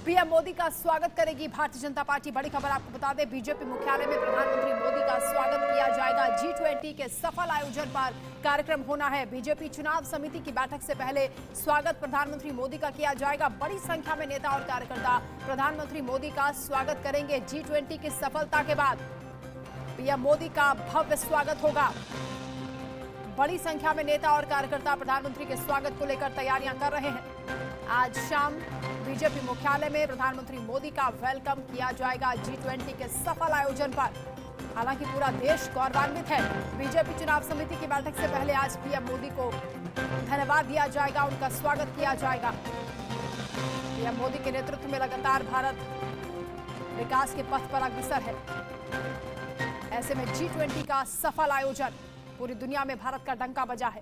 PM Modi का स्वागत करेगी भारतीय जनता पार्टी। बड़ी खबर आपको बता दें, बीजेपी मुख्यालय में प्रधानमंत्री मोदी का स्वागत किया जाएगा। G20 के सफल आयोजन पर कार्यक्रम होना है। बीजेपी चुनाव समिति की बैठक से पहले स्वागत प्रधानमंत्री मोदी का किया जाएगा। बड़ी संख्या में नेता और कार्यकर्ता प्रधानमंत्री मोदी का स्वागत करेंगे। G20 की सफलता के बाद पीएम मोदी का भव्य स्वागत होगा। बड़ी संख्या में नेता और कार्यकर्ता प्रधानमंत्री के स्वागत को लेकर तैयारियां कर रहे हैं। आज शाम बीजेपी मुख्यालय में प्रधानमंत्री मोदी का वेलकम किया जाएगा G20 के सफल आयोजन पर। हालांकि पूरा देश गौरवान्वित है। बीजेपी चुनाव समिति की बैठक से पहले आज पीएम मोदी को धन्यवाद दिया जाएगा, उनका स्वागत किया जाएगा। पीएम मोदी के नेतृत्व में लगातार भारत विकास के पथ पर अग्रसर है। ऐसे में G20 का सफल आयोजन, पूरी दुनिया में भारत का डंका बजा है।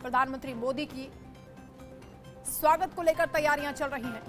प्रधानमंत्री मोदी की स्वागत को लेकर तैयारियां चल रही हैं।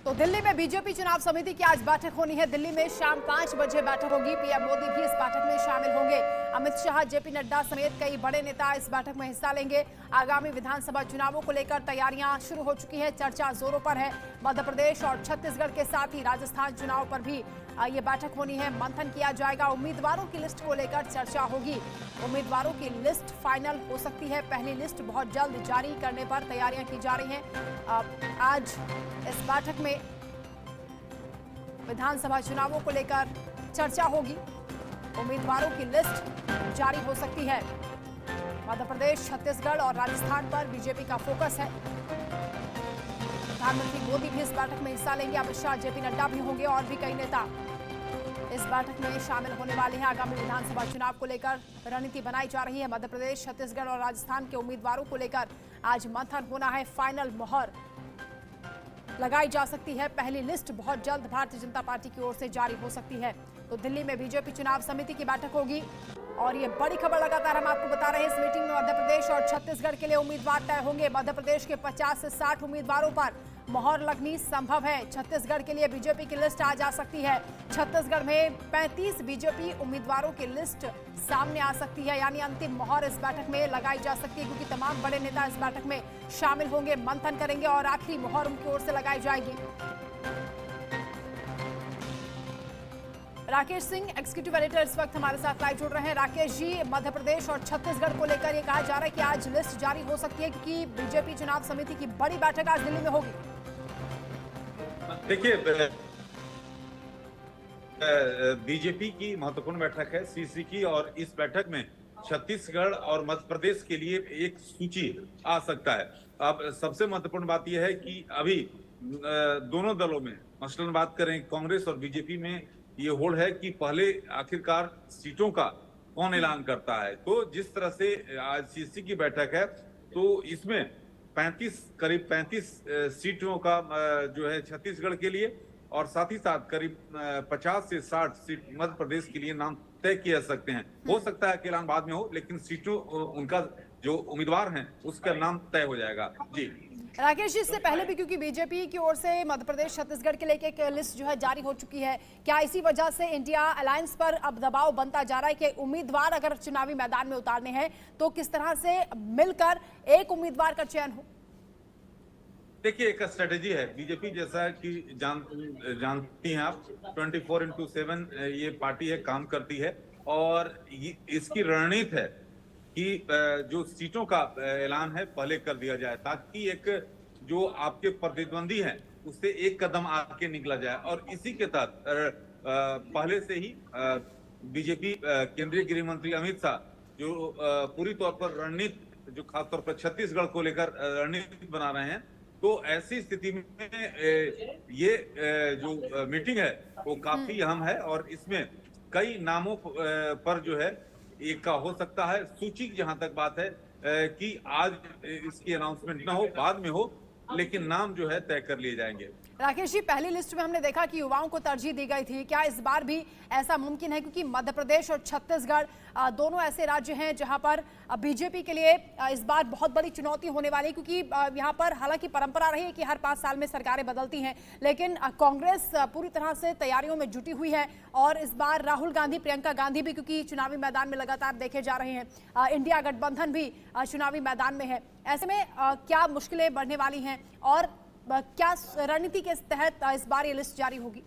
तो दिल्ली में बीजेपी चुनाव समिति की आज बैठक होनी है। दिल्ली में शाम 5 बजे बैठक होगी। पीएम मोदी भी इस बैठक में शामिल होंगे। अमित शाह, जेपी नड्डा समेत कई बड़े नेता इस बैठक में हिस्सा लेंगे। आगामी विधानसभा चुनावों को लेकर तैयारियां शुरू हो चुकी है। चर्चा जोरों पर है। मध्य प्रदेश और छत्तीसगढ़ के साथ ही राजस्थान चुनाव पर भी ये बैठक होनी है। मंथन किया जाएगा। उम्मीदवारों की लिस्ट को लेकर चर्चा होगी। उम्मीदवारों की लिस्ट फाइनल हो सकती है। पहली लिस्ट बहुत जल्द जारी करने पर तैयारियां की जा रही हैं। आज इस बैठक में विधानसभा चुनावों को लेकर चर्चा होगी। उम्मीदवारों की लिस्ट जारी हो सकती है। मध्य प्रदेश, छत्तीसगढ़ और राजस्थान पर बीजेपी का फोकस है। प्रधानमंत्री मोदी भी इस बैठक में हिस्सा लेंगे। अमित शाह, जेपी नड्डा भी होंगे और भी कई नेता इस बैठक में शामिल होने वाले हैं। आगामी विधानसभा चुनाव को लेकर रणनीति बनाई जा रही है। मध्य प्रदेश, छत्तीसगढ़ और राजस्थान के उम्मीदवारों को लेकर आज मंथन होना है। फाइनल मोहर लगाई जा सकती है। पहली लिस्ट बहुत जल्द भारतीय जनता पार्टी की ओर से जारी हो सकती है। तो दिल्ली में बीजेपी चुनाव समिति की बैठक होगी और ये बड़ी खबर लगातार हम आपको बता रहे हैं। इस मीटिंग में मध्य प्रदेश और छत्तीसगढ़ के लिए उम्मीदवार तय होंगे। मध्य प्रदेश के 50 से 60 उम्मीदवारों पर मोहर लगनी संभव है। छत्तीसगढ़ के लिए बीजेपी की लिस्ट आ जा सकती है। छत्तीसगढ़ में 35 बीजेपी उम्मीदवारों की लिस्ट सामने आ सकती है, यानी अंतिम मोहर इस बैठक में लगाई जा सकती है, क्योंकि तमाम बड़े नेता इस बैठक में शामिल होंगे, मंथन करेंगे और आखिरी मोहर उनकी ओर से लगाई जाएगी। राकेश सिंह, एग्जीक्यूटिव एडिटर, इस वक्त हमारे साथ लाइव जुड़ रहे हैं। राकेश जी, मध्य प्रदेश और छत्तीसगढ़ को लेकर ये कहा जा रहा है कि आज लिस्ट जारी हो सकती है, क्योंकि बीजेपी चुनाव समिति की बड़ी बैठक आज दिल्ली में होगी। देखिए, बीजेपी की महत्वपूर्ण बैठक है सीसी की, और इस बैठक में छत्तीसगढ़ और मध्य प्रदेश के लिए एक सूची आ सकता है। अब सबसे महत्वपूर्ण बात यह है कि अभी दोनों दलों में, मसलन बात करें कांग्रेस और बीजेपी में, ये होड़ है कि पहले आखिरकार सीटों का कौन ऐलान करता है। तो जिस तरह से आज सीसी की बैठक है, तो इसमें करीब 35 सीटों का जो है छत्तीसगढ़ के लिए, और साथ ही साथ करीब 50 से 60 सीट मध्य प्रदेश के लिए नाम तय किए जा सकते हैं। हो सकता है कि ऐलान बाद में हो, लेकिन सीटों उनका जो उम्मीदवार हैं उसका नाम तय हो जाएगा। जी राकेश जी, इससे पहले भी क्योंकि बीजेपी की ओर से मध्य प्रदेश, छत्तीसगढ़ के लिए एक लिस्ट जो है जारी हो चुकी है, क्या इसी वजह से इंडिया अलायंस पर अब दबाव बनता जा रहा है कि उम्मीदवार अगर चुनावी मैदान में उतारने हैं तो किस तरह से मिलकर एक उम्मीदवार का चयन हो? देखिए, एक स्ट्रेटेजी है बीजेपी, जैसा कि जानती हैं आप, 24/7 ये पार्टी है, काम करती है, और इसकी रणनीति है कि जो सीटों का ऐलान है पहले कर दिया जाए, ताकि एक जो आपके प्रतिद्वंदी हैं उससे एक कदम आगे निकला जाए। और इसी के तहत पहले से ही बीजेपी केंद्रीय गृह मंत्री अमित शाह जो पूरी तौर पर रणनीति, जो खासतौर पर छत्तीसगढ़ को लेकर रणनीति बना रहे हैं, तो ऐसी स्थिति में ये जो मीटिंग है वो काफी अहम है, और इसमें कई नामों पर जो है एक का हो सकता है। सूची की जहां तक बात है कि आज इसकी अनाउंसमेंट ना हो, बाद में हो, लेकिन नाम जो है तय कर लिए जाएंगे। राकेश जी, पहली लिस्ट में हमने देखा कि युवाओं को तरजीह दी गई थी, क्या इस बार भी ऐसा मुमकिन है? क्योंकि मध्य प्रदेश और छत्तीसगढ़ दोनों ऐसे राज्य हैं जहां पर बीजेपी के लिए इस बार बहुत बड़ी चुनौती होने वाली है, क्योंकि यहां पर हालांकि परंपरा रही है कि हर 5 साल में सरकारें बदलती हैं, लेकिन कांग्रेस पूरी तरह से तैयारियों में जुटी हुई है और इस बार राहुल गांधी, प्रियंका गांधी भी क्योंकि चुनावी मैदान में लगातार देखे जा रहे हैं, इंडिया गठबंधन भी चुनावी मैदान में है। ऐसे में क्या मुश्किलें बढ़ने वाली हैं और क्या रणनीति के तहत इस बार ये लिस्ट जारी होगी?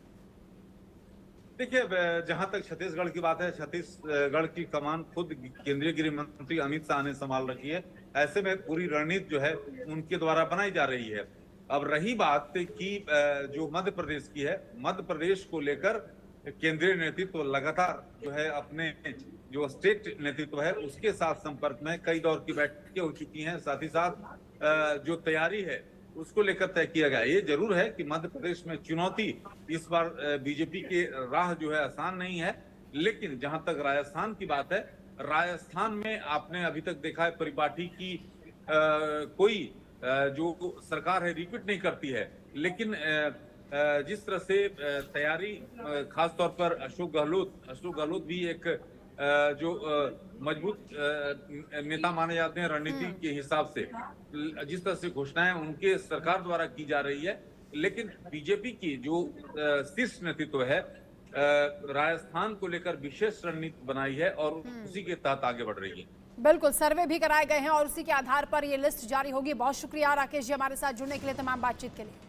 देखिए, जहां तक छत्तीसगढ़ की बात है, छत्तीसगढ़ की कमान खुद केंद्रीय गृह मंत्री अमित शाह ने संभाल रखी है। ऐसे में पूरी रणनीति जो है उनके द्वारा बनाई जा रही है। अब रही बात कि जो मध्य प्रदेश की है, मध्य प्रदेश को लेकर केंद्रीय नेतृत्व लगातार जो है अपने जो स्टेट नेतृत्व है उसके साथ संपर्क में, कई दौर की बैठकें हो चुकी हैं। साथ ही साथ जो तैयारी है उसको लेकर तय किया गया। ये जरूर है कि मध्य प्रदेश में चुनौती इस बार बीजेपी के राह जो है आसान नहीं है, लेकिन जहां तक राजस्थान की बात है, राजस्थान में आपने अभी तक देखा है परिपाटी की कोई जो सरकार है रिपीट नहीं करती है, लेकिन जिस तरह से तैयारी खासतौर पर अशोक गहलोत भी एक जो मजबूत नेता माने जाते हैं रणनीति के हिसाब से, जिस तरह से घोषणाएं उनके सरकार द्वारा की जा रही है, लेकिन बीजेपी की जो शीर्ष नेतृत्व है राजस्थान को लेकर विशेष रणनीति बनाई है और उसी के तहत आगे बढ़ रही है। बिल्कुल, सर्वे भी कराए गए हैं और उसी के आधार पर ये लिस्ट जारी होगी। बहुत शुक्रिया राकेश जी हमारे साथ जुड़ने के लिए, तमाम बातचीत के लिए।